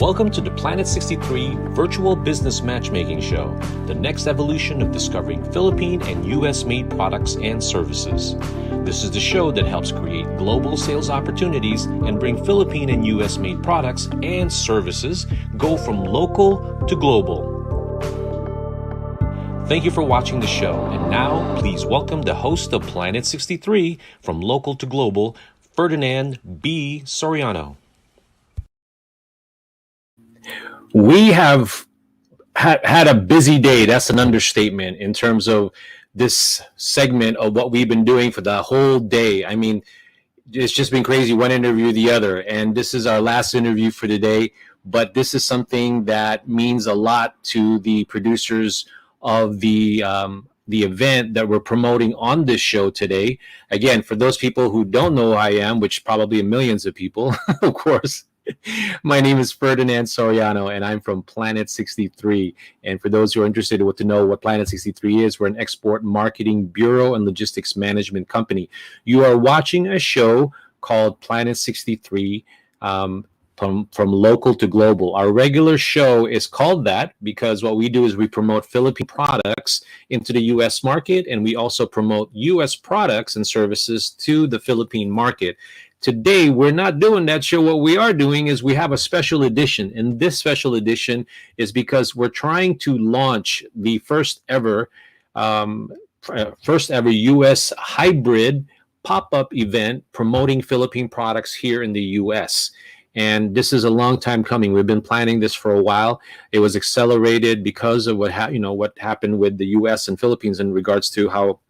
Welcome to the Planet 63 Virtual Business Matchmaking Show, the next evolution of discovering Philippine and U.S.-made products and services. This is the show that helps create global sales opportunities and bring Philippine and U.S.-made products and services go from local to global. Thank you for watching the show, and now please welcome the host of Planet 63 from Local to Global, Ferdinand B. Soriano. We have had a busy day. That's an understatement in terms of this segment of what we've been doing for the whole day. I mean, it's just been crazy, one interview the other. And this is our last interview for today. But this is something that means a lot to the producers of the event that we're promoting on this show today. Again, for those people who don't know who I am, which probably millions of people, of course, my name is Ferdinand Soriano, and I'm from Planet 63. And for those who are interested in what to know what Planet 63 is, we're an export marketing bureau and logistics management company. You are watching a show called Planet 63 from local to global. Our regular show is called that because what we do is we promote Philippine products into the U.S. market, and we also promote U.S. products and services to the Philippine market. Today, we're not doing that show. What we are doing is we have a special edition. And this special edition is because we're trying to launch the first ever U.S. hybrid pop-up event promoting Philippine products here in the U.S. And this is a long time coming. We've been planning this for a while. It was accelerated because of what happened with the U.S. and Philippines in regards to how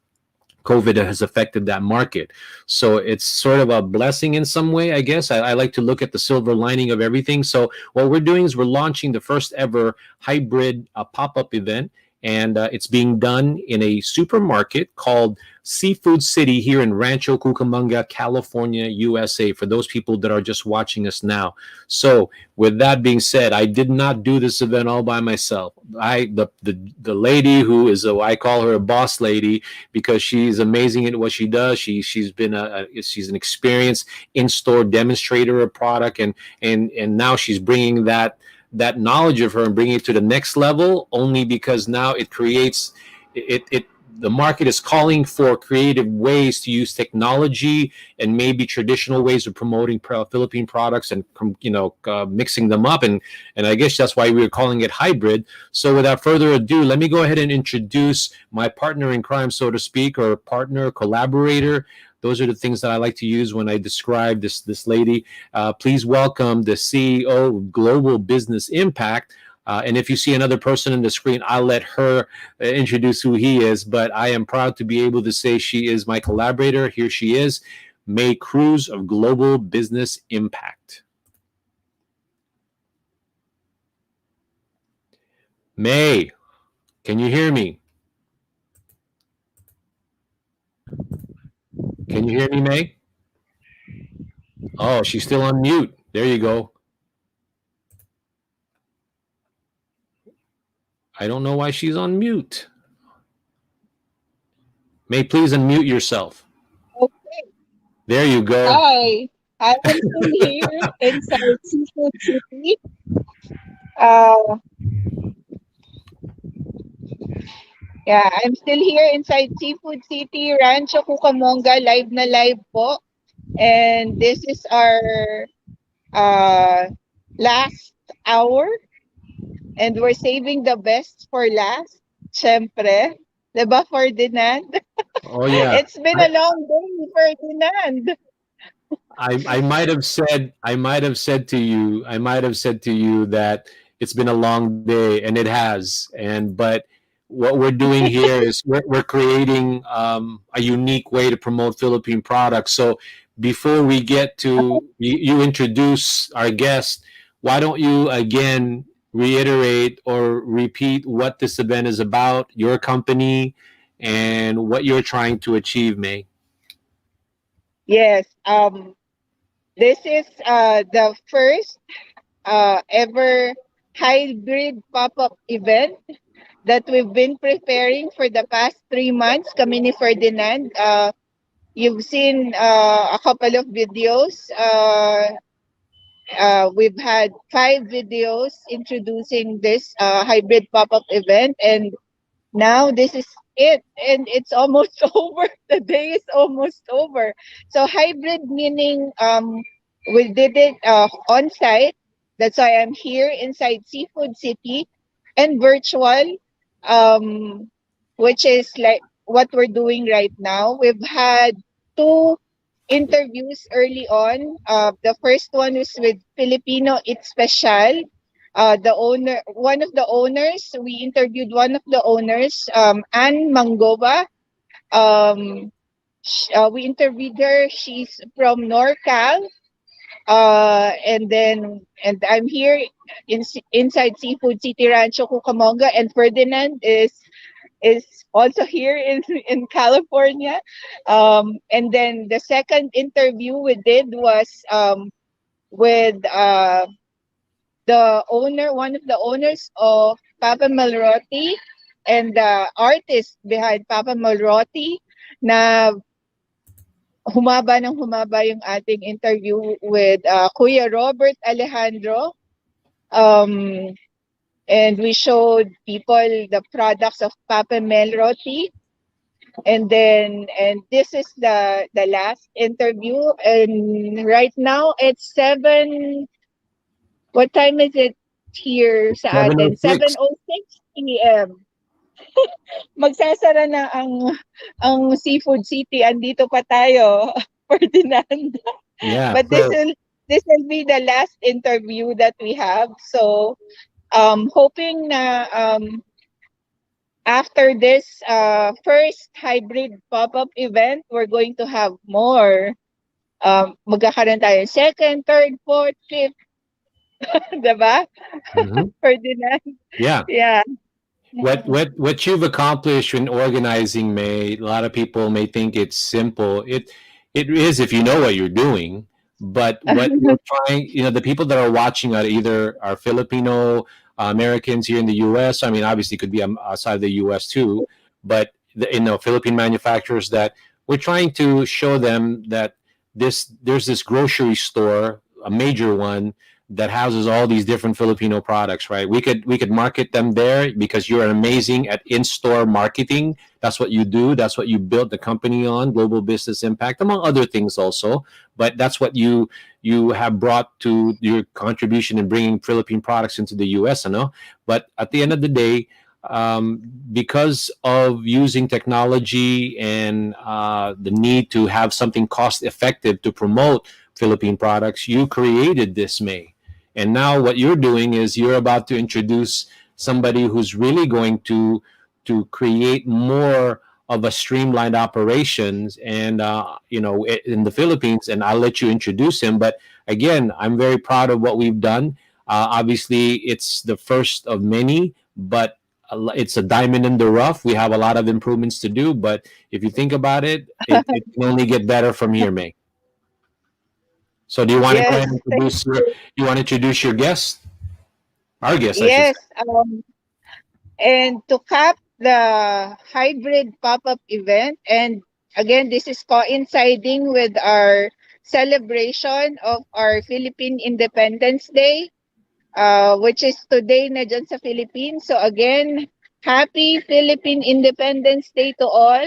COVID has affected that market. So it's sort of a blessing in some way, I guess. I like to look at the silver lining of everything. So what we're doing is we're launching the first ever hybrid pop-up event. And it's being done in a supermarket called Seafood City here in Rancho, Cucamonga, California, USA, for those people that are just watching us now. So with that being said, I did not do this event all by myself. The lady who is, I call her a boss lady because she's amazing at what she does. She's an experienced in-store demonstrator of product, and now she's bringing that knowledge of her and bringing it to the next level, only because now it creates the market is calling for creative ways to use technology and maybe traditional ways of promoting Philippine products and mixing them up, and I guess that's why we're calling it hybrid. So without further ado, let me go ahead and introduce my partner in crime, so to speak, or partner, collaborator. Those are the things that I like to use when I describe this lady. Please welcome the CEO of Global Business Impact. And if you see another person on the screen, I'll let her introduce who he is. But I am proud to be able to say she is my collaborator. Here she is, May Cruz of Global Business Impact. May, can you hear me? Can you hear me, May? Oh, she's still on mute. There you go. I don't know why she's on mute. May, please unmute yourself. Okay. There you go. Hi, I'm still here inside Seafood City. I'm still here inside Seafood City, Rancho, Cucamonga, live na live po. And this is our last hour. And we're saving the best for last. Siyempre. Diba, Ferdinand? Oh, yeah. It's been a long day, Ferdinand. I might have said to you that it's been a long day, and it has. But what we're doing here is we're creating a unique way to promote Philippine products. So before we get to you introduce our guest, why don't you again reiterate or repeat what this event is about, your company, and what you're trying to achieve, May? Yes. This is the first ever hybrid pop-up event that we've been preparing for the past 3 months, kami ni Ferdinand. You've seen a couple of videos we've had 5 videos introducing this hybrid pop-up event, and now this is it, and it's almost over. The day is almost over. So hybrid meaning we did it on site. That's why I'm here inside Seafood City, and virtual, um, which is like what we're doing right now. We've had two interviews early on. The first one was with Filipino It's Special. One of the owners, we interviewed one of the owners, Anne Mangova. We interviewed her. She's from NorCal. And I'm here inside Seafood City Rancho Cucamonga, and Ferdinand is also here in California. And then the second interview we did was with the owner, one of the owners of Papa Malroti, and the artist behind Papa Malroti, na humaba yung ating interview with Kuya Robert Alejandro. And we showed people the products of Papa Melroti. And this is the last interview. And right now it's 7. What time is it here sa atin? 7:06. 7:06 p.m. Magsasara na ang Seafood City. Andito pa tayo, Ferdinand. Yeah. But this will be the last interview that we have. So hoping na after this first hybrid pop-up event, we're going to have more. Magkakaroon tayo second, third, fourth, fifth. Diba? Ferdinand? Yeah. Yeah. What you've accomplished in organizing, May, a lot of people may think it's simple. It is if you know what you're doing. But what we're trying, the people that are watching are either are Filipino Americans here in the U.S. I mean, obviously, it could be outside the U.S. too. But Philippine manufacturers that we're trying to show them that there's this grocery store, a major one, that houses all these different Filipino products, right? We could market them there because you're amazing at in-store marketing. That's what you do. That's what you built the company on, global business impact, among other things also. But that's what you have brought to your contribution in bringing Philippine products into the U.S. But at the end of the day, because of using technology and the need to have something cost-effective to promote Philippine products, you created this, May. And now what you're doing is you're about to introduce somebody who's really going to create more of a streamlined operations and in the Philippines. And I'll let you introduce him. But again, I'm very proud of what we've done. Obviously, it's the first of many, but it's a diamond in the rough. We have a lot of improvements to do. But if you think about it, it can only get better from here, May. So do you want to go ahead and introduce your guest? Our guest, I should say. Yes. And to cap the hybrid pop-up event, and again, this is coinciding with our celebration of our Philippine Independence Day, which is today na dyan sa Philippines. So again, happy Philippine Independence Day to all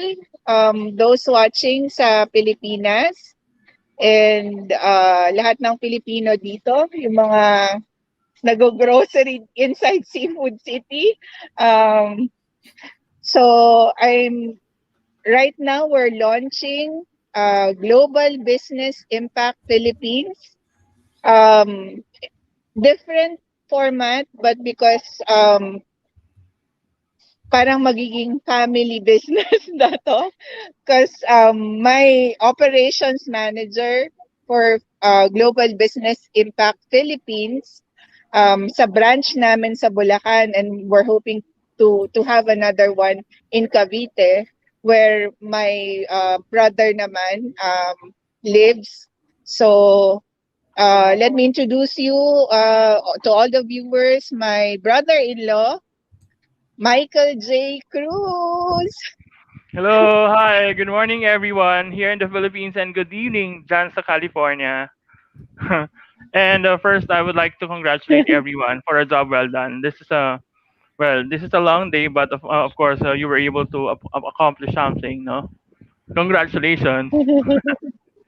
those watching sa Pilipinas. And lahat ng Pilipino dito, yung mga nag-grocery inside Seafood City. So right now we're launching Global Business Impact Philippines. Different format, but because parang magiging family business na to. Because my operations manager for Global Business Impact Philippines sa branch namin sa Bulacan, and we're hoping to have another one in Cavite, where my brother naman lives. So let me introduce you to all the viewers, my brother-in-law, Michael J. Cruz. Hello, hi, good morning everyone here in the Philippines and good evening dyan sa California. And first, I would like to congratulate everyone for a job well done. This is a long day, but of course, you were able to accomplish something. No, congratulations.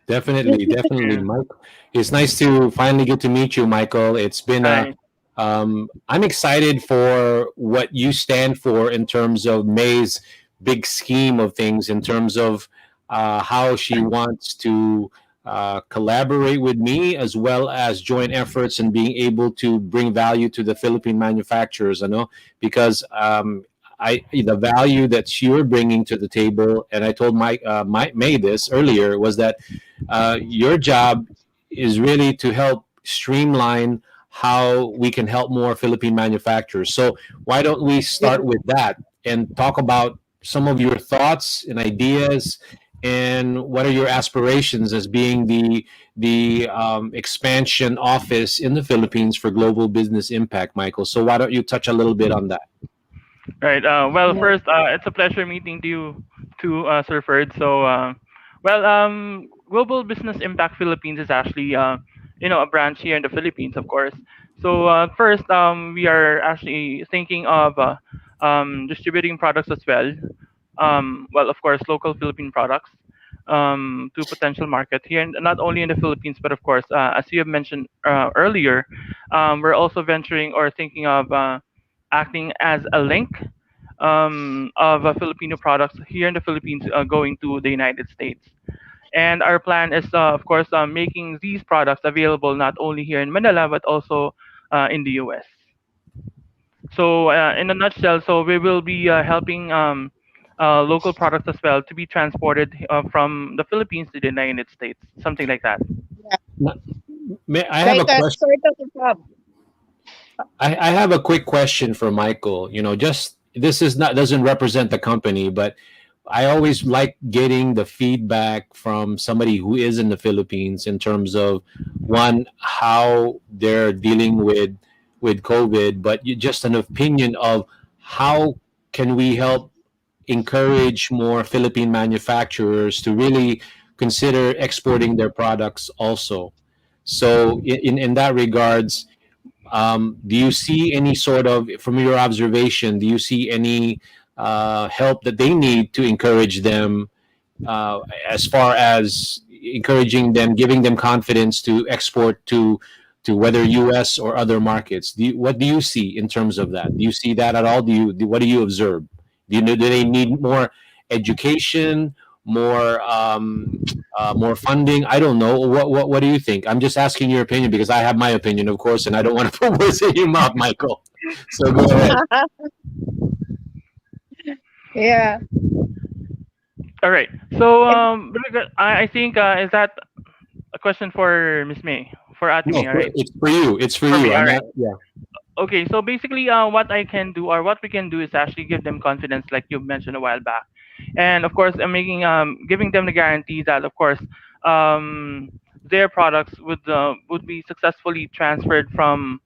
Definitely, definitely, Yeah. Mike. It's nice to finally get to meet you, Michael. It's been a Hi. I'm excited for what you stand for in terms of May's big scheme of things, in terms of how she wants to collaborate with me, as well as joint efforts and being able to bring value to the Philippine manufacturers. I know because the value that you're bringing to the table, and I told Mike May this earlier, was that your job is really to help streamline how we can help more Philippine manufacturers. So why don't we Yeah. start with that and talk about some of your thoughts and ideas, and what are your aspirations as being the expansion office in the Philippines for global business impact, Michael? So why don't you touch a little bit on that? Right. Well, Yeah. first, it's a pleasure meeting you, to Sir Ferd. So, Global Business Impact Philippines is actually, a branch here in the Philippines, of course. So, first, we are actually thinking of distributing products as well. Of course, local Philippine products to potential market here, and not only in the Philippines, but of course, as you have mentioned earlier, we're also venturing or thinking of acting as a link of Filipino products here in the Philippines going to the United States. And our plan is, of course, making these products available not only here in Manila but also in the US. So, in a nutshell, so we will be helping local products as well to be transported from the Philippines to the United States, something like that. Yeah. I have a Like a question. sort of a hub. I have a quick question for Michael. Just this is not doesn't represent the company, but I always like getting the feedback from somebody who is in the Philippines in terms of one, how they're dealing with COVID, but just an opinion of how can we help encourage more Philippine manufacturers to really consider exporting their products also. So in that regards, do you see any sort of, from your observation, do you see any help that they need to encourage them, uh, as far as encouraging them, giving them confidence to export to whether U.S. or other markets? What do you see in terms of that? Do you see that at all? What do you observe? Do they need more education, more more funding? I don't know. What do you think? I'm just asking your opinion because I have my opinion, of course, and I don't want to put words in your mouth, Michael. So go ahead. Yeah. All right. So, It, I think is that a question for Miss May, for Ate No, May, all right? it's for you. It's for For you. me, all I'm right. not. Yeah. Okay, so basically, what I can do or what we can do is actually give them confidence, like you mentioned a while back, and of course, I'm making giving them the guarantee that, of course, um, their products would be successfully transferred from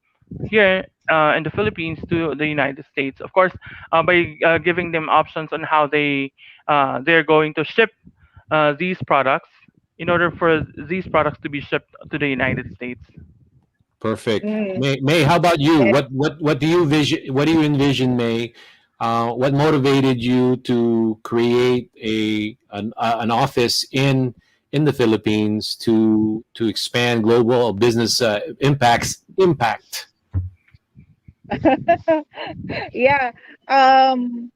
here in the Philippines to the United States. Of course, by giving them options on how they're going to ship these products in order for these products to be shipped to the United States. Perfect. mm, May, how about you? yes. What do you vision? What do you envision, May? What motivated you to create an office in the Philippines to expand global business impact? Yeah. Um,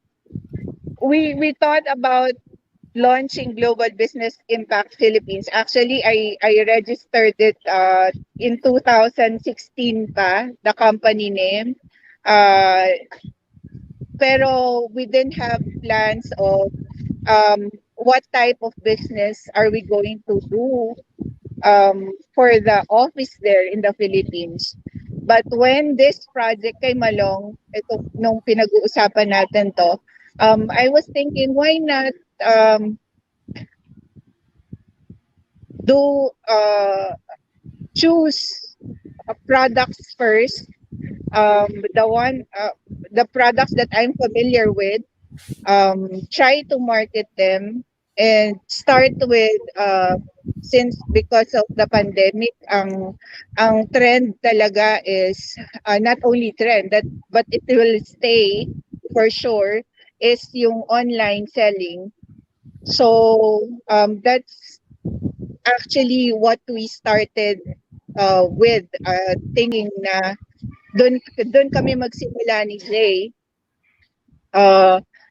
we thought about launching Global Business Impact Philippines. Actually, I registered it in 2016 pa, the company name. Uh, pero we didn't have plans of what type of business are we going to do for the office there in the Philippines. But when this project came along, ito, nung pinag-uusapan natin to, I was thinking, why not do choose products first, the products that I'm familiar with, try to market them, and start with since because of the pandemic, ang trend talaga is not only trend that but it will stay for sure is yung online selling. So that's actually what we started with thinking na doon kami magsimula ni Jay.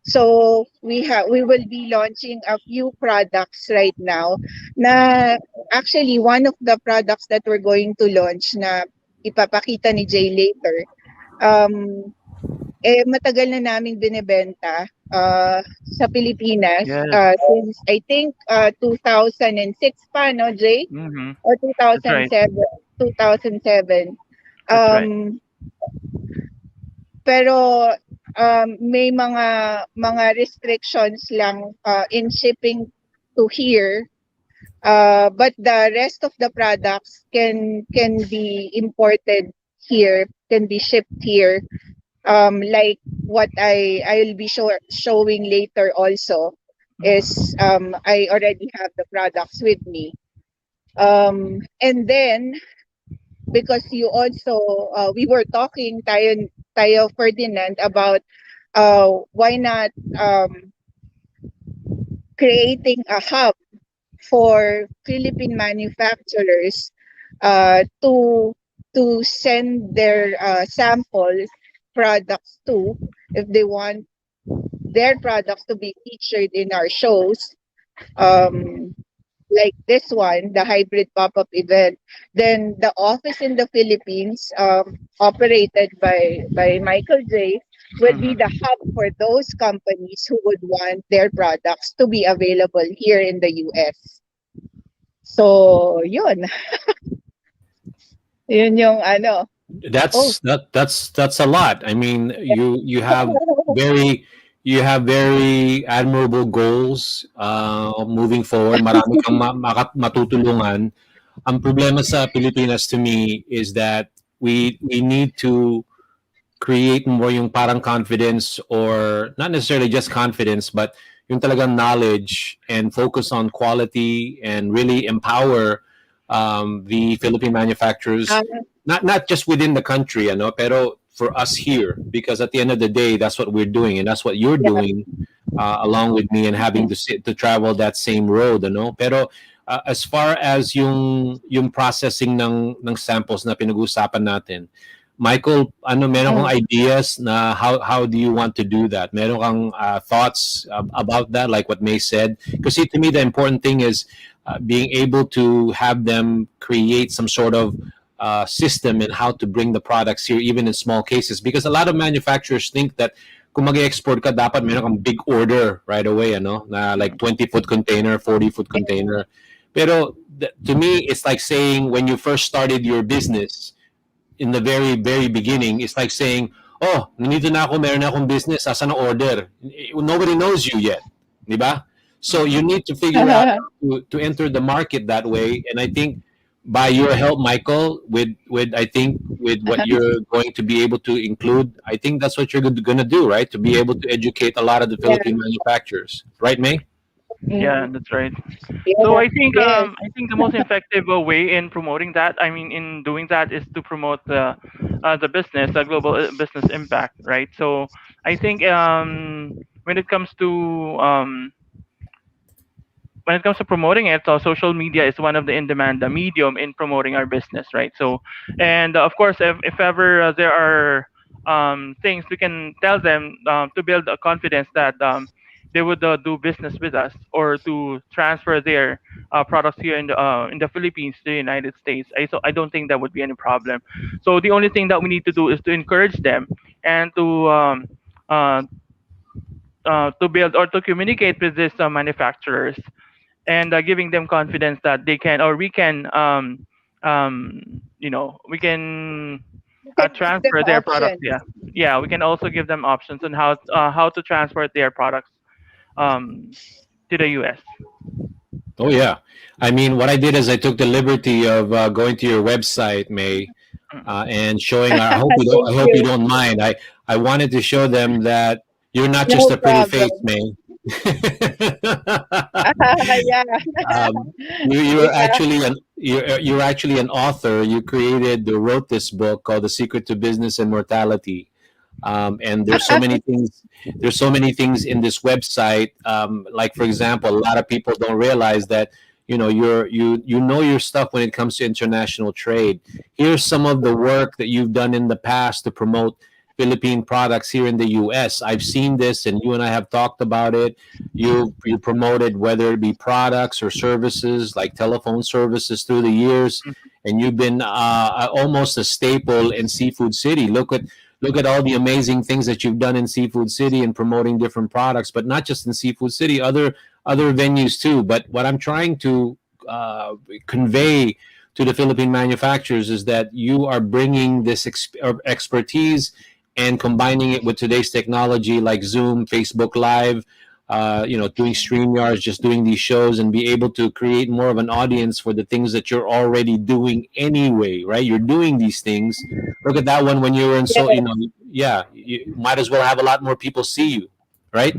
So we will be launching a few products right now na actually one of the products that we're going to launch na ipapakita ni Jay later matagal na naming binebenta sa Pilipinas Yes. since I think 2006 pa no Jay Mm-hmm. or That's right. 2007. That's right. Um pero may mga restrictions lang in shipping to here. But the rest of the products can be imported here, can be shipped here. Like what I'll be showing later also is I already have the products with me. And then because you also we were talking tayo Ferdinand about why not creating a hub for Philippine manufacturers to send their samples products to if they want their products to be featured in our shows um, like this one, the hybrid pop-up event. Then the office in the Philippines, operated by Michael J, will be Mm-hmm. the hub for those companies who would want their products to be available here in the US. So, yun. Yun yung ano. Oh. That's a lot. I mean, you have very admirable goals moving forward. Marami kang matutulungan. Ang problema sa Pilipinas to me is that we need to create more yung parang confidence, or not necessarily just confidence, but yung talagang knowledge, and focus on quality and really empower the Philippine manufacturers, not just within the country, ano, pero for us here, because at the end of the day, that's what we're doing, and that's what you're Yeah. doing along with me, and having to travel that same road, ano. Pero as far as yung processing ng samples na pinag-usapan natin, Michael, ano, meron kang ideas na how do you want to do that? Meron kang thoughts about that, like what May said? Because to me, the important thing is being able to have them create some sort of system in how to bring the products here, even in small cases. Because a lot of manufacturers think that kung mag-export ka, dapat meron kang big order right away, ano? Na like 20-foot container, 40-foot container. Pero to me, it's like saying when you first started your business, in the very, very beginning, it's like saying, oh, nandito na ako, meron na akong business, asan ang order? Nobody knows you yet. Di ba? So you need to figure out to enter the market that way. And I think by your help, Michael, with what you're going to be able to include, I think that's what you're going to do, right? To be able to educate a lot of the Yeah. Philippine manufacturers. Right, May? Yeah, that's right. Yeah. So Yes. I think the most effective way in promoting that, I mean, in doing that, is to promote the business, the global business impact, right? So I think when it comes to promoting it, so social media is one of the in-demand medium in promoting our business, right? So, and of course, if ever there are things we can tell them to build a confidence that they would do business with us, or to transfer their products here in the Philippines to the United States. I don't think that would be any problem. So the only thing that we need to do is to encourage them, and uh, to build or to communicate with these manufacturers, and giving them confidence that they can, or we can, we can You can give them transfer their products. options. Yeah, yeah, we can also give them options on how to transfer their products um, to the US. Oh yeah. I mean, what I did is I took the liberty of going to your website, May, and showing. I hope you don't. Thank I hope you you. don't mind. I wanted to show them that you're not just No a pretty face, problem. May. Yeah. You're Yeah. actually you're actually an author. You created, wrote this book called "The Secret to Business and Mortality." And there's so many things. There's so many things in this website. Like for example, a lot of people don't realize that you know your stuff when it comes to international trade. Here's some of the work that you've done in the past to promote Philippine products here in the U.S. I've seen this, and you and I have talked about it. You promoted whether it be products or services like telephone services through the years, and you've been almost a staple in Seafood City. Look at all the amazing things that you've done in Seafood City and promoting different products, but not just in Seafood City, other venues too. But what I'm trying to convey to the Philippine manufacturers is that you are bringing this expertise and combining it with today's technology like Zoom, Facebook Live, doing StreamYards, just doing these shows and be able to create more of an audience for the things that you're already doing anyway, right? You're doing these things. Look at that one when you were in, so, Yes. yeah, you might as well have a lot more people see you, right?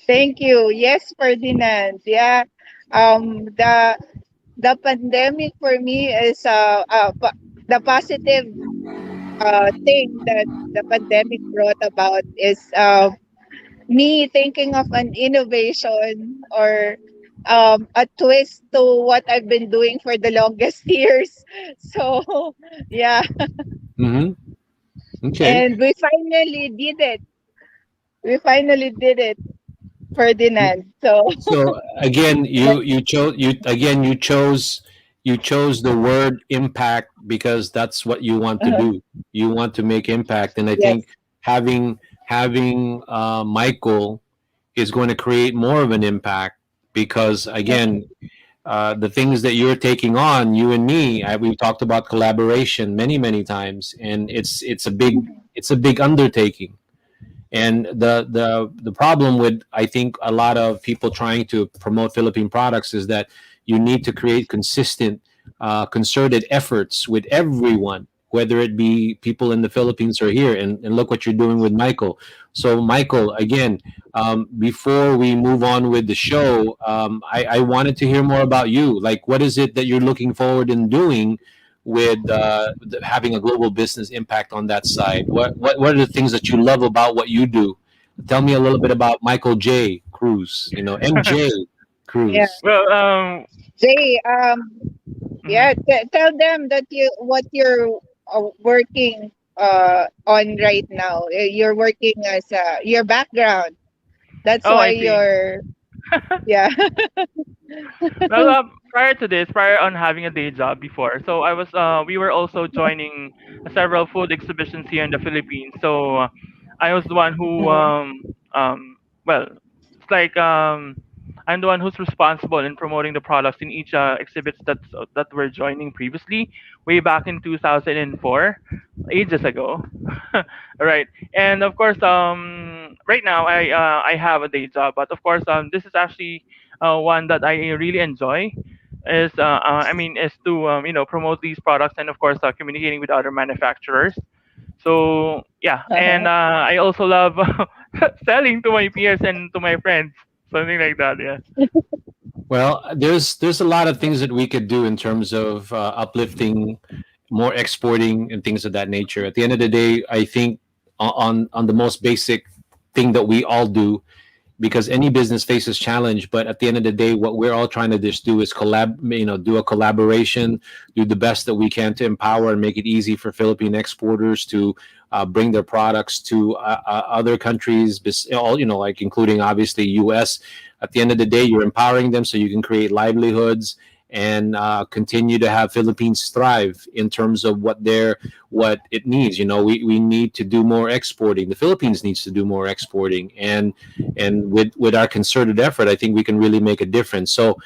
Thank you. Yes, Ferdinand. Yeah. The pandemic for me is the positive thing that the pandemic brought about is me thinking of an innovation or a twist to what I've been doing for the longest years. So, yeah, Mm-hmm. Okay. and we finally did it. We finally did it, Ferdinand. So, So again, you chose the word impact because that's what you want to uh, do. You want to make impact, and I think yes. having Michael is going to create more of an impact because again, the things that you're taking on, you and me, we've talked about collaboration many times, and it's a big undertaking. And the problem with, I think, a lot of people trying to promote Philippine products is that you need to create consistent, concerted efforts with everyone, whether it be people in the Philippines or here. And look what you're doing with Michael. So, Michael, again, before we move on with the show, I wanted to hear more about you. Like, what is it that you're looking forward in doing with having a global business impact on that side? What are the things that you love about what you do? Tell me a little bit about Michael J. Cruz, MJ Yeah. Cruz. Well, Jay, yeah, mhm. tell them that what you're working on right now. You're working as your background. That's Oh, why I see. you're, yeah. Well, prior to this, prior on having a day job before, so we were also joining several food exhibitions here in the Philippines. So I was the one who, Mm. well, it's like I'm the one who's responsible in promoting the products in each exhibits that we're joining previously, way back in 2004, ages ago. Right. And of course, right now I have a day job, but of course, this is actually one that I really enjoy is to promote these products and of course communicating with other manufacturers. So yeah, and I also love selling to my peers and to my friends, something like that. Yeah. Well, there's a lot of things that we could do in terms of uplifting, more exporting, and things of that nature. At the end of the day, I think on the most basic thing that we all do, because any business faces challenge, but at the end of the day, what we're all trying to just do is do a collaboration, do the best that we can to empower and make it easy for Philippine exporters to bring their products to other countries, all like including obviously US. At the end of the day, you're empowering them so you can create livelihoods and continue to have Philippines thrive in terms of what it needs. We need to do more exporting. The Philippines needs to do more exporting, and with our concerted effort, I think we can really make a difference. So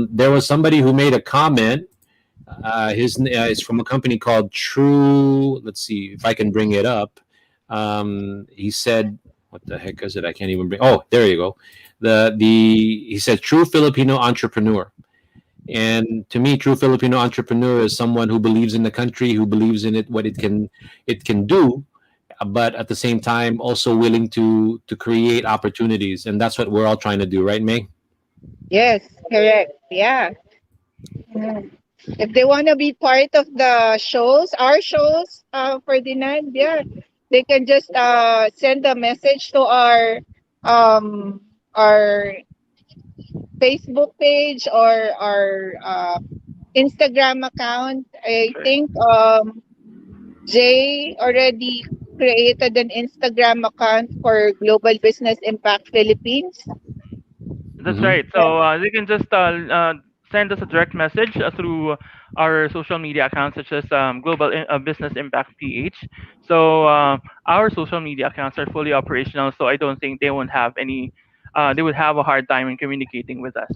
there was somebody who made a comment. His is from a company called True. Let's see if I can bring it up. He said, "What the heck is it? I can't even bring." Oh, there you go. He said, "True Filipino entrepreneur." And to me, true Filipino entrepreneur is someone who believes in the country, who believes in it, what it can do, but at the same time also willing to create opportunities, and that's what we're all trying to do, right, May? Yes, correct. Yeah. Mm. If they want to be part of the shows, our shows, Ferdinand, yeah, they can just send a message to um our Facebook page or our Instagram account. I Sure. think Jay already created an Instagram account for Global Business Impact Philippines. That's Hmm. right. Yeah. So they can just send us a direct message through our social media accounts, such as Business Impact PH. So our social media accounts are fully operational. So I don't think they won't have any. They would have a hard time in communicating with us.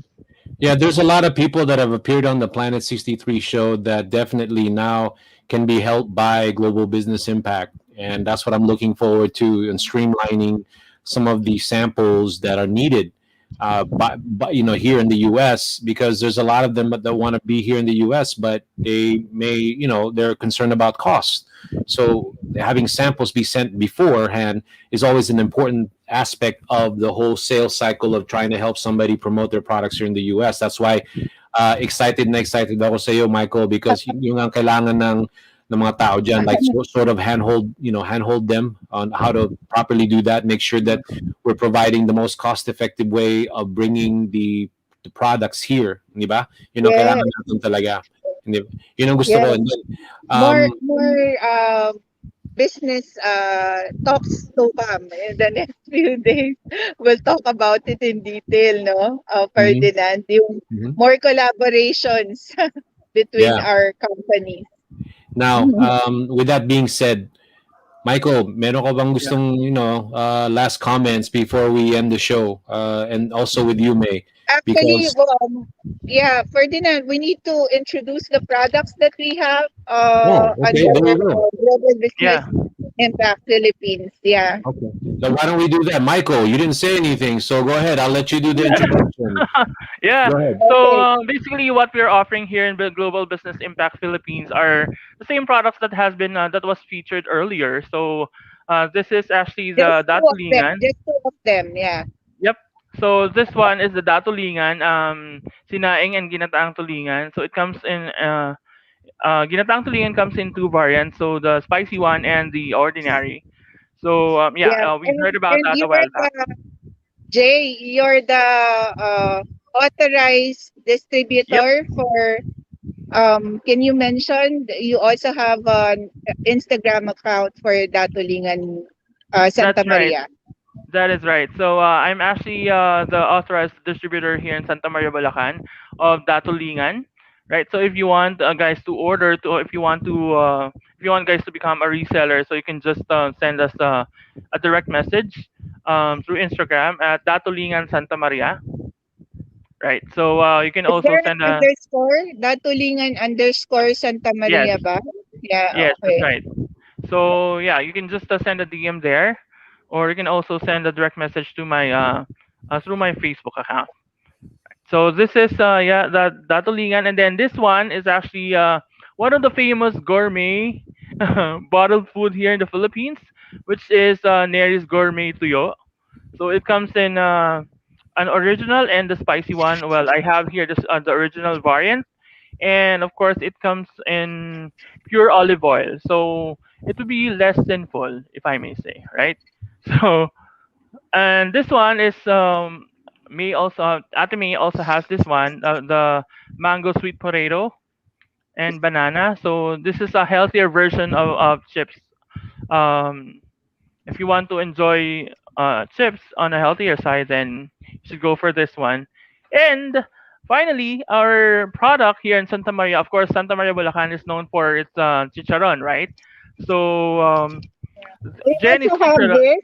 Yeah, there's a lot of people that have appeared on the Planet 63 show that definitely now can be helped by Global Business Impact. And that's what I'm looking forward to, and streamlining some of the samples that are needed here in the US, because there's a lot of them that want to be here in the US, but they may, they're concerned about cost. So having samples be sent beforehand is always an important aspect of the whole sales cycle of trying to help somebody promote their products here in the US. That's why excited na excited ako sa iyo, Michael, because yung ang kailangan ng mga tao dyan, like sort of handhold them on how to properly do that, make sure that we're providing the most cost-effective way of bringing the products here, di ba? Yun ang Yes. kailangan natin talaga. Hindi ba? Yun ang gusto ko. Yes. And then, More business talks to come in the next few days. We'll talk about it in detail, no? mhm, Ferdinand, yung mhm. more collaborations between Yeah. our companies. Now, with that being said, Michael, meron ka bang Yeah. gustong, last comments before we end the show? And also with you, May, Actually, because yeah, Ferdinand, we need to introduce the products that we have okay, under there you go. Global Business Yeah. Impact Philippines. Yeah. Okay, so why don't we do that, Michael? You didn't say anything, so go ahead. I'll let you do the introduction. Yeah. Go ahead. So Okay. basically, what we're offering here in the Global Business Impact Philippines are the same products that was featured earlier. So this is actually Just the two of them. Datulingan. Just two of them. Yeah. Yep. So this one is the Datulingan, sinaing and ginataang tulingan. So it comes in ginataang tulingan comes in two variants. So the spicy one and the ordinary. So Yeah. we heard about And that a you're while back. the Jay, you're the authorized Yep. distributor for can you mention you also have an Instagram account for Datulingan That's Santa right. Maria. That is right. So I'm actually the authorized distributor here in Santa Maria, Bulacan of Datulingan. Right. So if you want guys to order, if you want guys to become a reseller, so you can just send us a direct message through Instagram at Datulingan Santa Maria. Right. So you can Is also there send an a underscore? Datulingan underscore Santa yes, Maria ba? Yeah, yes, that's okay. right. So yeah, you can just send a DM there, or you can also send a direct message to my through my Facebook account. So this is that tulingan, and then this one is actually one of the famous gourmet bottled food here in the Philippines, which is Neri's Gourmet Tuyo. So it comes in an original and the spicy one. Well, I have here the original variant, and of course it comes in pure olive oil. So it would be less sinful, if I may say, right? So and this one is me also Ate May also has this one, the mango sweet potato and banana. So this is a healthier version of chips. Um, if you want to enjoy chips on a healthier side, then you should go for this one. And finally, our product here in Santa Maria, of course, Santa Maria Bulacan is known for its chicharon, right? So We Jenny's also have chicharon. this.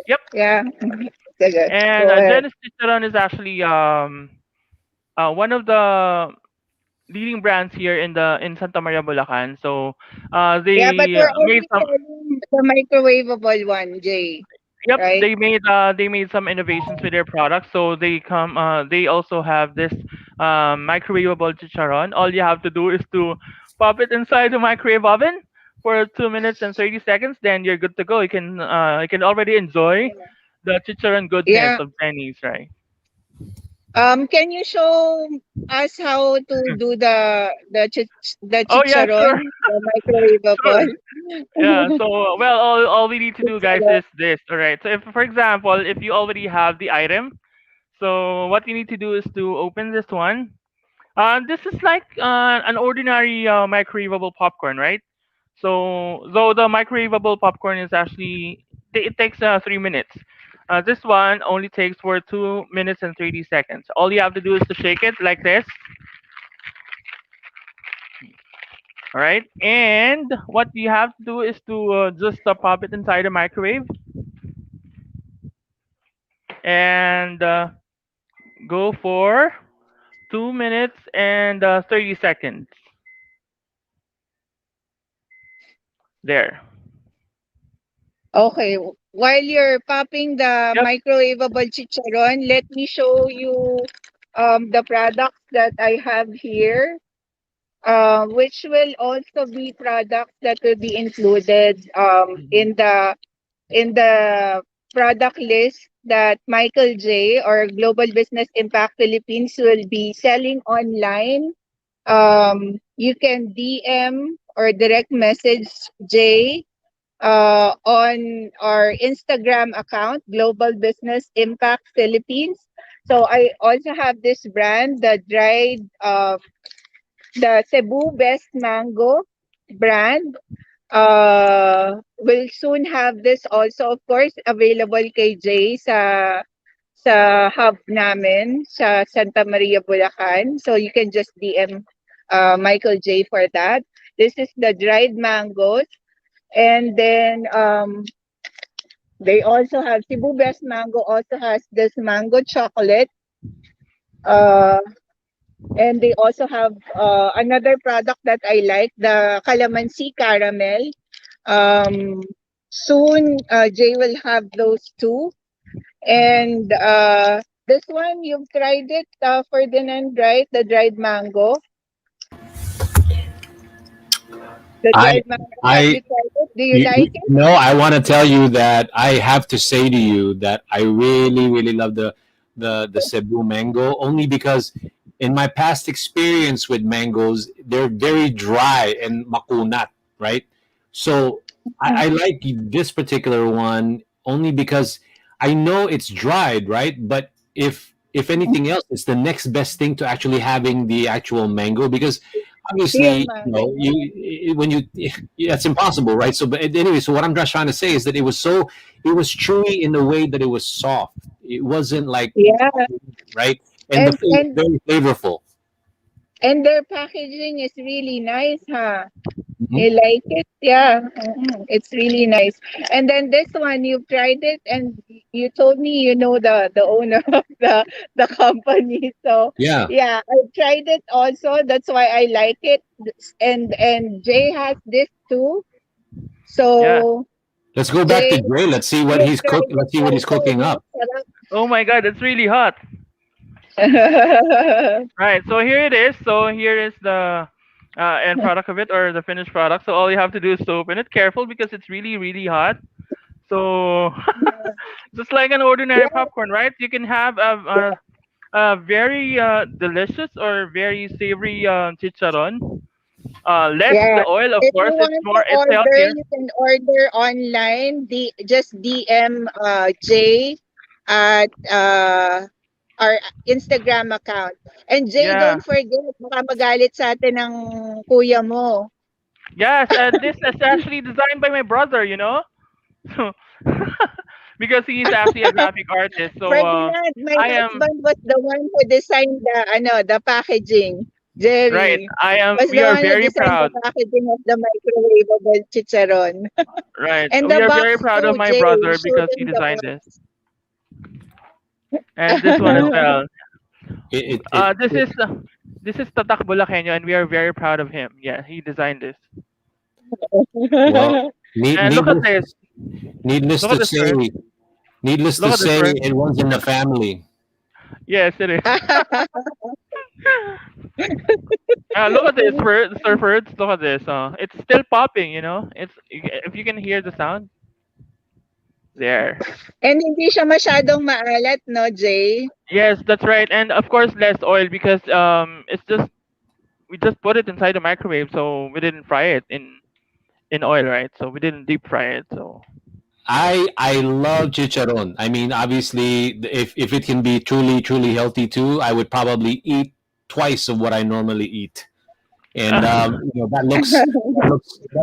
Yep. Yeah. Sige, And go ahead. Jenny's chicharon is actually one of the leading brands here in Santa Maria, Bulacan. So Yeah, but they we're made only some. selling the microwavable one, Jay. Yep, Right? they made some innovations with their products. So they also have this microwavable chicharon. All you have to do is to pop it inside the microwave oven for 2 minutes and 30 seconds, then you're good to go. You can already enjoy the chicharon goodness Yeah. of Chinese, right? Can you show us how to do the Oh yeah, sure, chicharon, the microwavable sure. Yeah. So well, all we need to do, guys, chicharon? is this. All right. So if, for example, if you already have the item, so what you need to do is to open this one. This is like an ordinary microwavable popcorn, right? So though the microwavable popcorn is actually it takes 3 minutes. This one only takes for 2 minutes and 30 seconds. All you have to do is to shake it like this, all right? And what you have to do is to just pop it inside the microwave and go for 2 minutes and 30 seconds. There. Okay. While you're popping the Yep. microwavable chicharon, let me show you the products that I have here, which will also be products that will be included Mhm. in the product list that Michael J or Global Business Impact Philippines will be selling online. You can DM or direct message Jay on our Instagram account, Global Business Impact Philippines. So I also have this brand, the Cebu Best Mango brand. We'll soon have this also, of course, available kay Jay sa hub namin sa Santa Maria, Bulacan. So you can just DM Michael J for that. This is the dried mangoes. And then they also have Cebu Best Mango also has this mango chocolate. Uh, and they also have another product that I like, the calamansi caramel. Um, soon, Jay will have those two. Mhm. And this one, you've tried it, Ferdinand, right? The dried mango. The I, dried mango. Have I, you tried it? Do you like it? no, I want to tell you that I have to say to you that I really, really love the Cebu mango only because in my past experience with mangoes, they're very dry and makunat, right? So I like this particular one only because I know it's dried, right? But if anything else, it's the next best thing to actually having the actual mango because Real obviously, mango. when you that's impossible, right? So, but anyway, so what I'm just trying to say is that it was chewy in the way that it was soft. It wasn't like Yeah. right, and the And food was and very flavorful. and their packaging is really nice, huh? Mhm. You like it? Yeah. It's really nice. And then this one, you've tried it and you told me you know the owner of the company. So Yeah, yeah, I tried it also. That's why I like it. And Jay has this too. Yeah. So let's go back to Jay, Dre. Let's see what you've he's tried cooking. it Let's see what he's also. cooking up. Oh my God, it's really hot. Masarap. Right. So here it is. So here is the end product of it, or the finished product. So all you have to do is to open it. Careful because it's really really hot. So just like an ordinary Yeah, popcorn, right? You can have a very delicious or very savory chicharon. Less yeah. the oil, of If you course. It's want to more. It's order, healthier. you can order online. Just DM Jay at our Instagram account. And Jay, Yeah. don't forget, baka magalit sa atin ng kuya mo. Yes. This is actually designed by my brother. You know. So because he's actually a graphic artist. So Ferdinand, my I am husband was the one who designed the packaging. right. Jerry I am. was We the are one who very designed the proud. packaging of the microwavable chicharon. Right. And We the are very box proud of too, my Jay. brother Show because he them the designed this. box. And this one as Well, well. it, it, it This is Tatak Bulakenyo, and we are very proud of him. Yeah, he designed this. well, And look at needless this. needless Look at to this first. say, needless Look to at this say, first. it runs in the family. Yes, it is. Look at this, surfers. Look at this. It's still popping. It's if you can hear the sound there. And hindi siya masyadong maalat, no, Jay? Yes, that's right. And of course, less oil because it's just we just put it inside the microwave, so we didn't fry it in oil, right? So we didn't deep fry it. So I love chicharron. I mean, obviously, if it can be truly healthy too, I would probably eat twice of what I normally eat. And that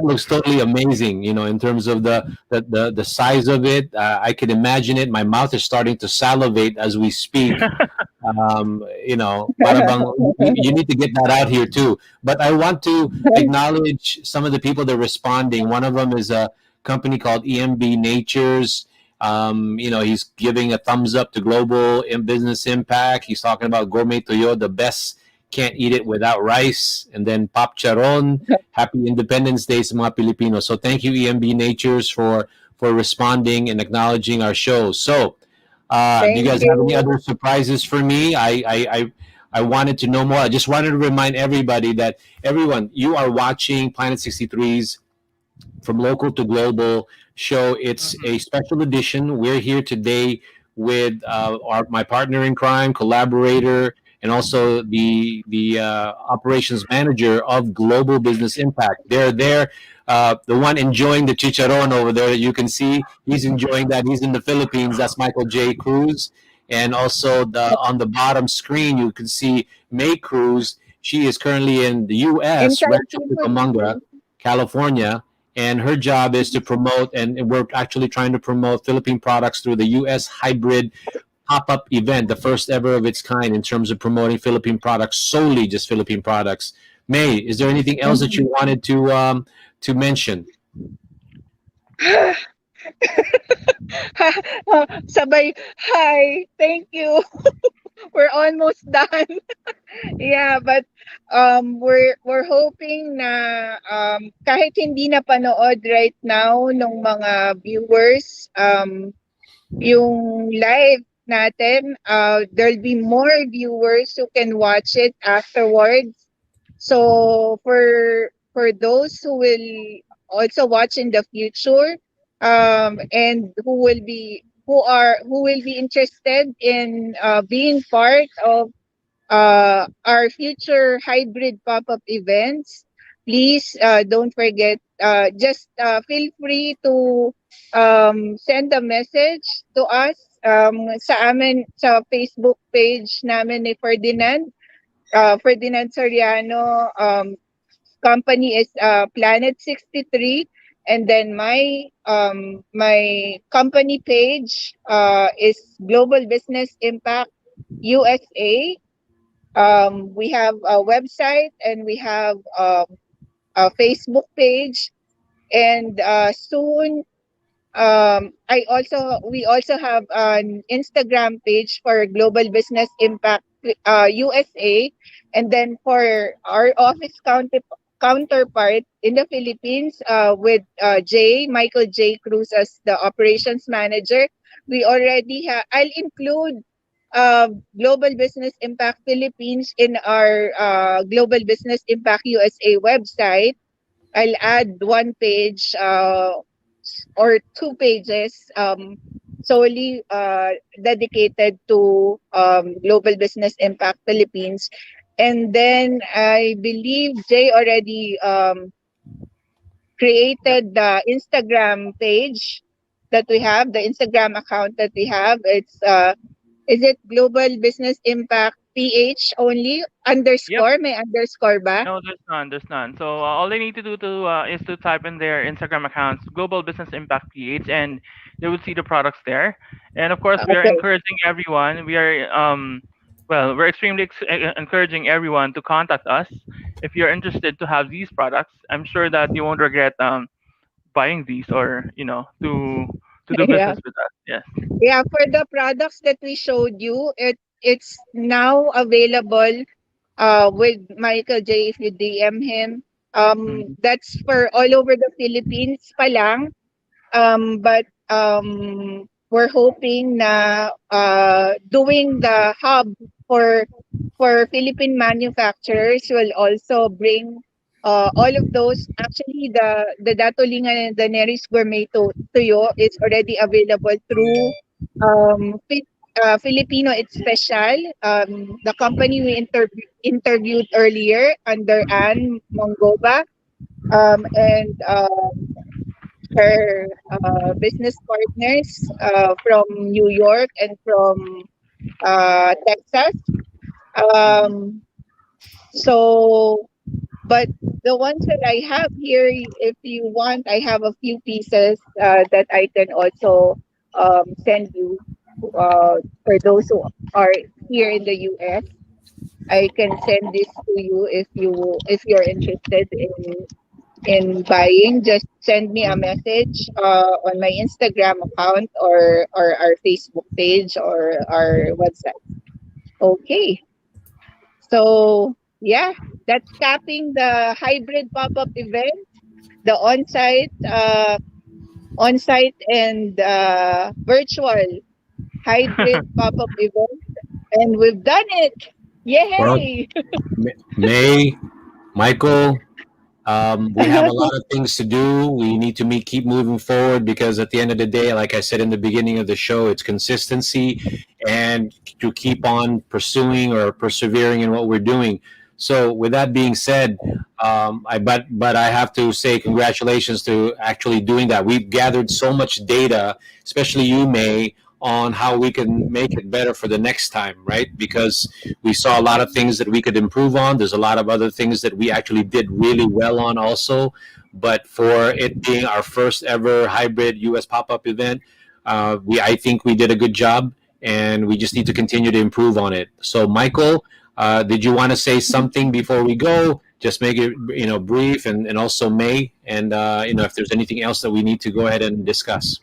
looks totally amazing. In terms of the size of it, I can imagine it. My mouth is starting to salivate as we speak. Para bang you need to get that out here too. But I want to acknowledge some of the people that are responding. One of them is a company called EMB Natures. He's giving a thumbs up to global business impact. He's talking about gourmet toyo, the best. Can't eat it without rice. And then Pop Charon, Happy Independence Day sa mga Pilipino. So thank you, EMB Natures, for responding and acknowledging our show. So, do you Thank guys have any you. other surprises for me? I wanted to know more. I just wanted to remind everybody that everyone, you are watching Planet 63's From Local to Global show. It's mhm. a special edition. We're here today with my partner in crime, collaborator, and also the operations manager of Global Business Impact. They're there. The one enjoying the chicharron over there, you can see he's enjoying that. He's in the Philippines. That's Michael J. Cruz. And also on the bottom screen, you can see May Cruz. She is currently in the U.S., Inside Rancho people. Cucamonga, California, and her job is to promote, and we're actually trying to promote Philippine products through the U.S. hybrid pop-up event, the first ever of its kind in terms of promoting Philippine products, solely just Philippine products. May, is there anything else that you wanted to mention? Sabay, hi, thank you. We're almost done. Yeah, but we're hoping na kahit hindi na panood right now ng mga viewers yung live natin, there'll be more viewers who can watch it afterwards. So for those who will also watch in the future, and who will be interested in being part of our future hybrid pop-up events, please don't forget. Just feel free to send a message to us sa Facebook page namin ni Ferdinand. Ferdinand Soriano. Company is Planet 63, and then my company page is Global Business Impact USA. We have a website, and we have a Facebook page, and soon we also have an Instagram page for Global Business Impact USA, and then for our office counterpart in the Philippines, with Michael J. Cruz as the operations manager, we already have. I'll include Global Business Impact Philippines in our Global Business Impact USA website. I'll add one page or two pages solely dedicated to Global Business Impact Philippines. And then I believe Jay already Yep. created the Instagram page that we have, the Instagram account that we have. It's is it Global Business Impact PH only? Yep. Underscore? May underscore ba? No, there's none. There's none. So all they need to do is to type in their Instagram accounts, Global Business Impact PH, and they will see the products there. And of course, we are Okay. encouraging everyone. We're extremely encouraging everyone to contact us if you're interested to have these products. I'm sure that you won't regret buying these or to do Yeah. business with us. Yes. Yeah, for the products that we showed you, it's now available with Michael J. If you DM him. Mhm. That's for all over the Philippines pa lang. But we're hoping na doing the hub for Philippine manufacturers will also bring all of those. Actually, the Datolingan and the Neris Gourmet Tuyo is already available through Filipino It's Special, the company we interviewed earlier under Anne Mongoba, and her business partners from New York and from Texas. Um, so, but the ones that I have here, if you want, I have a few pieces that I can also send you for those who are here in the US. I can send this to you if you're interested in buying. Just send me a message on my Instagram account or our Facebook page or our website. Okay. So yeah, that's capping the hybrid pop-up event, the on-site and virtual hybrid pop-up event, and we've done it. Well, Yay! May, Michael, we have a lot of things to do. We need to keep moving forward because at the end of the day, like I said in the beginning of the show, it's consistency and to keep on pursuing or persevering in what we're doing. So, with that being said, but I have to say congratulations to actually doing that. We've gathered so much data, especially you, May, on how we can make it better for the next time, right? Because we saw a lot of things that we could improve on. There's a lot of other things that we actually did really well on also. But for it being our first ever hybrid US pop-up event, I think we did a good job, and we just need to continue to improve on it. So, Michael, did you want to say something before we go? Just make it brief, and also May, and if there's anything else that we need to go ahead and discuss.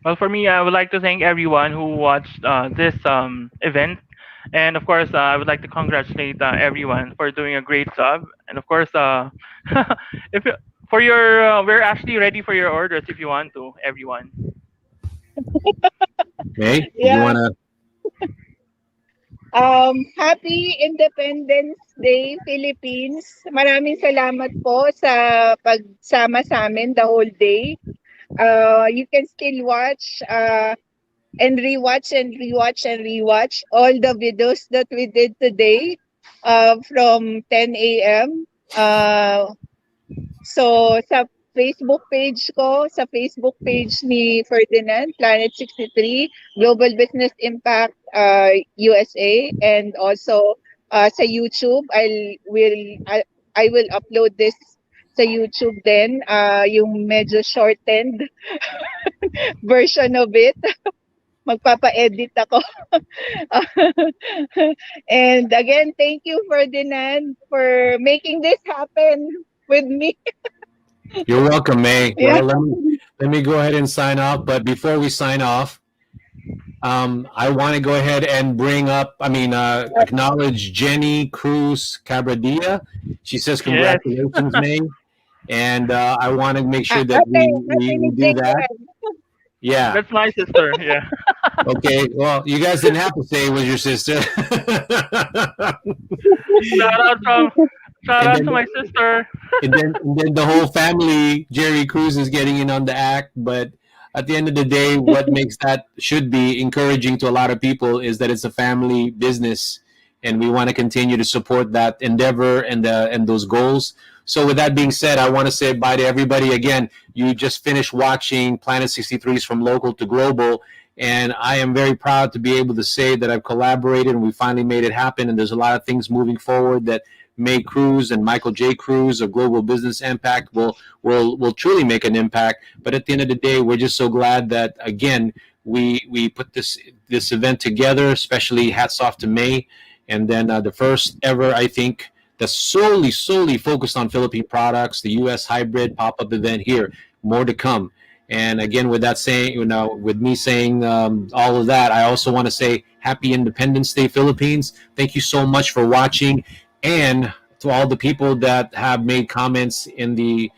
Well, for me, I would like to thank everyone who watched this event. And of course, I would like to congratulate everyone for doing a great job. And of course, if you- for your, we're actually ready for your orders if you want to, everyone. May, did you Yeah. want to? Happy Independence Day, Philippines. Maraming salamat po sa pagsama sa amin the whole day. You can still watch and rewatch and rewatch and rewatch all the videos that we did today from 10 a.m. So sa Facebook page ni Ferdinand, Planet 63, Global Business Impact USA, and also sa YouTube, I will upload this sa YouTube din, yung medyo shortened version of it. Magpapa-edit ako. And again, thank you, Ferdinand, for making this happen with me. You're welcome, May. Yeah. Well, let me go ahead and sign off. But before we sign off, I want to go ahead and acknowledge Jenny Cruz Cabradilla. She says Yes, congratulations, May, and I want to make sure that Ate, we do that. Yeah. that's my sister. Yeah. Okay. Well, you guys didn't have to say it was your sister. Shout out from shout And out then- to my sister. and then the whole family, Jerry Cruz, is getting in on the act. But at the end of the day, what makes that should be encouraging to a lot of people is that it's a family business, and we want to continue to support that endeavor and those goals. So, with that being said, I want to say bye to everybody. Again, you just finished watching Planet 63's From Local to Global, and I am very proud to be able to say that I've collaborated and we finally made it happen. And there's a lot of things moving forward that May Cruz and Michael J. Cruz of Global Business Impact will truly make an impact. But at the end of the day, we're just so glad that again we put this event together. Especially hats off to May, and then the first ever, I think, that's solely focused on Philippine products, the U.S. hybrid pop-up event here. More to come. And again, with that saying, with me saying all of that, I also want to say Happy Independence Day, Philippines. Thank you so much for watching, and to all the people that have made comments in the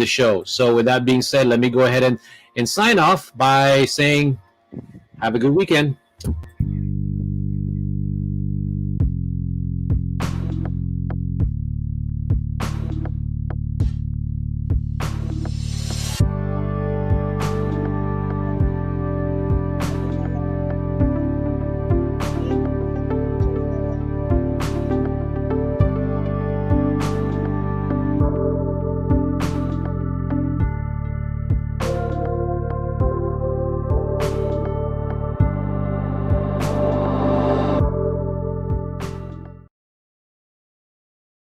show. So with that being said, let me go ahead and sign off by saying Have a good weekend.